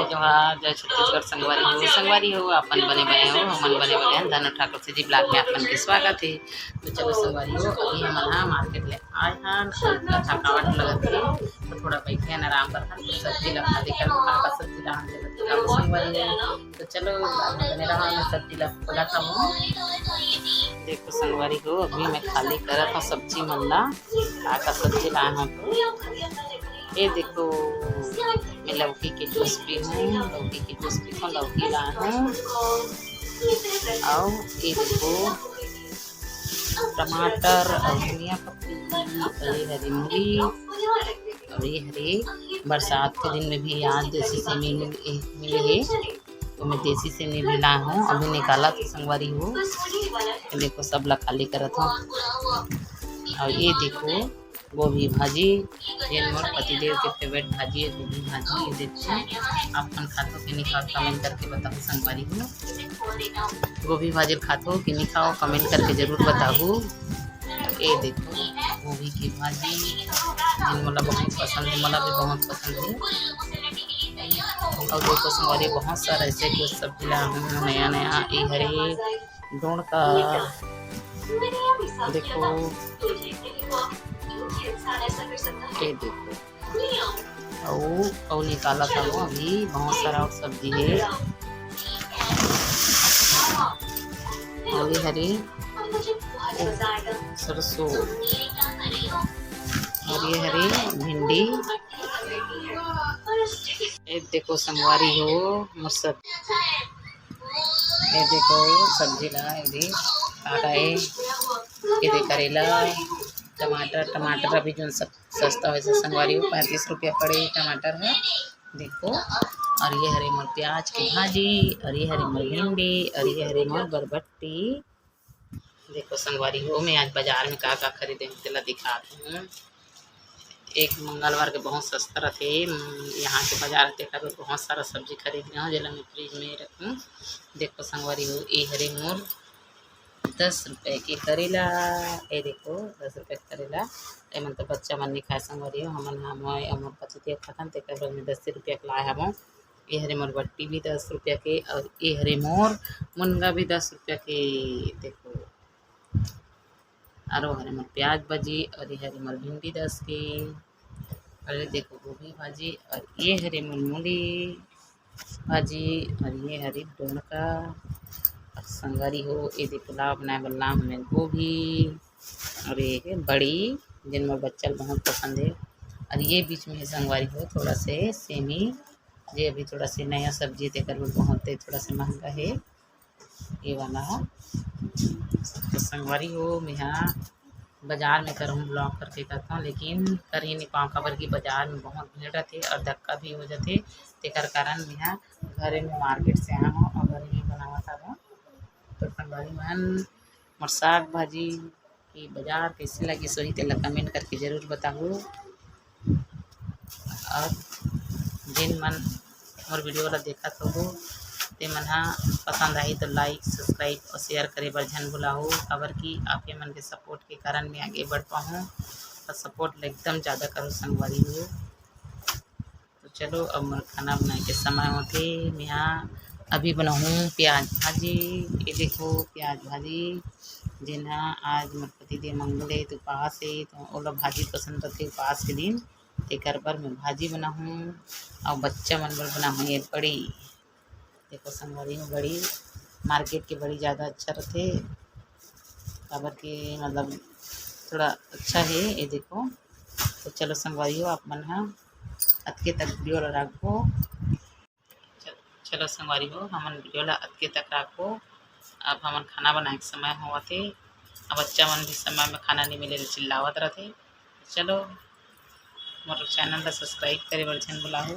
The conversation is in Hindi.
जोहार जय छत्तीसगढ़ संगवारी हो अपन बने बने हो हमन बने बने हैं धनु ठाकुर से जी ब्लॉग में अपन के स्वागत है। तो चलो संगवारी हो अभी हमन हाँ मार्केट ले आए हैं इतना थकावट लगत है तो थोड़ा बैठे हैं आराम कर तो सब्जी ला खाली कर का सब्जी ला संगवारी है। तो चलो बने रहा मैं सब्जी ला खोला था देखो संगवारी हो अभी मैं खाली करत हूँ सब्जी मन ला का सब्जी लाए हैं तो ये देखो मैं लौकी के जूस पी हूँ लौकी के जूस पी हूँ लौकी लाए हूँ और ये देखो टमाटर और धनिया पत्ती हरी हरी मूली और ये हरी बरसात के दिन में भी आज देसी सेमी मिली है तो मैं देसी सेमी भी लाया हूँ अभी निकाला तो संगवारी हो देखो सब ला खाली करत हूँ। और ये देखो गोभी भाजी ये मोर पतिदेव के फेवरेट भाजी है गोभी भाजी। ये देखो आप मन खातो कि नहीं खाओ कमेंट करके बताओ संगवारी हो गोभी भाजी खातो कि नहीं खाओ कमेंट करके जरूर बताओ। ये देखो गोभी की भाजी जिन मला बहुत पसंद है मला भी बहुत पसंद है। और देखो संगवारी बहुत सारा ऐसे कुछ सब्जी ला नया नया ये हरे ढूंढ का देखो ये देखो और निकाला था वो अभी बहुत सारा और सब्जी है और ये हरी सरसों और ये हरी भिंडी। ये देखो संगवारी हो मरसद ये देखो सब्जी ला ये ये करेला टमाटर अभी जो सब सस्ता वैसे संगवारी हो 35 रुपया पड़े टमाटर है देखो। और ये हरे मोर प्याज की भाजी और ये हरे मोर भिंडी और ये हरे मोर बरबट्टी। देखो संगवारी हो मैं आज बाजार में का खरीदे तेला दिखाती हूँ। एक मंगलवार के बहुत सस्ता रहते यहाँ के बाजार रहते बहुत सारा सब्जी खरीद लिया जिला मैं फ्रिज में रखूँ। देखो संगवारी हो ये हरे मोर 10 रुपये की करेला ये देखो 10 रुपये करेला ये मन तो बच्चा मन नहीं खाए संगवारी हो हमन हमर पति खतन ते में 10 रुपया के लाए हम। ये हरे मोर बट्टी भी 10 रुपया के और ये हरे मोर मुनगा भी 10 रुपया के देखो। और हरे मोर प्याज भाजी और ये हरे मोर भिंडी 10 के और ये देखो गोभी भाजी और ये हरे मोर मूली भाजी और ये हरी डोनका संगवारी हो ये देखो पुलाव बनाए बल्ला हमें गोभी और ये बड़ी जिन मोर बच्चा बहुत पसंद है। और ये बीच में संगवारी हो थोड़ा से सेमी ये अभी थोड़ा से नया सब्जी देकर बहुत थोड़ा से महंगा है ये वाला। तो संगवारी हो मैं यहाँ बाजार में करूँ ब्लॉग करके करता हूँ लेकिन कर ही नहीं पाऊँ खबर की बाजार में बहुत भीड़ रहती और धक्का भी हो जाते तेकर कारण मैं यहाँ घरे में मार्केट से आया हूँ और घर में बनावा था। तो संगवारी मन मोर साग भाजी की बाजार कैसे लगी सोही तेला कमेंट करके जरूर बताओ। और जिन मन मोर वीडियो वाला देखा तो ते मन हाँ पसंद आई तो लाइक सब्सक्राइब और शेयर करे बर झन भुलाओ खबर की आपके मन के सपोर्ट के कारण मैं आगे बढ़ पाऊँ और सपोर्ट एकदम ज़्यादा करो संगवारी हो। तो चलो अब मोर खाना बनाए के समय होते मैं यहाँ अभी बनाऊँ प्याज भाजी। ये देखो प्याज भाजी जिन्हा आज मोर पतिदेव मंगल है तो उपवास है तो ओला भाजी पसंद रहते उपवास के दिन तेकर पर मैं भाजी बनाऊँ और बच्चा मन बर बनाऊँ ये बड़ी। देखो संगवारी में बड़ी मार्केट की बड़ी ज़्यादा अच्छा रहते खबर के मतलब थोड़ा अच्छा है ये देखो। तो चलो संगवारी हो आप मन हाँ अतके तक वीडियो ला रखो चलो संगवारी हो हमन वीडियो ला अतके तक रखो। अब हमन खाना बनाए के समय हुआ थे अब बच्चा मन भी समय में खाना नहीं मिले चिल्लावत रहते। चलो मोर चैनल ला सब्सक्राइब करे बर झन भुलाओ।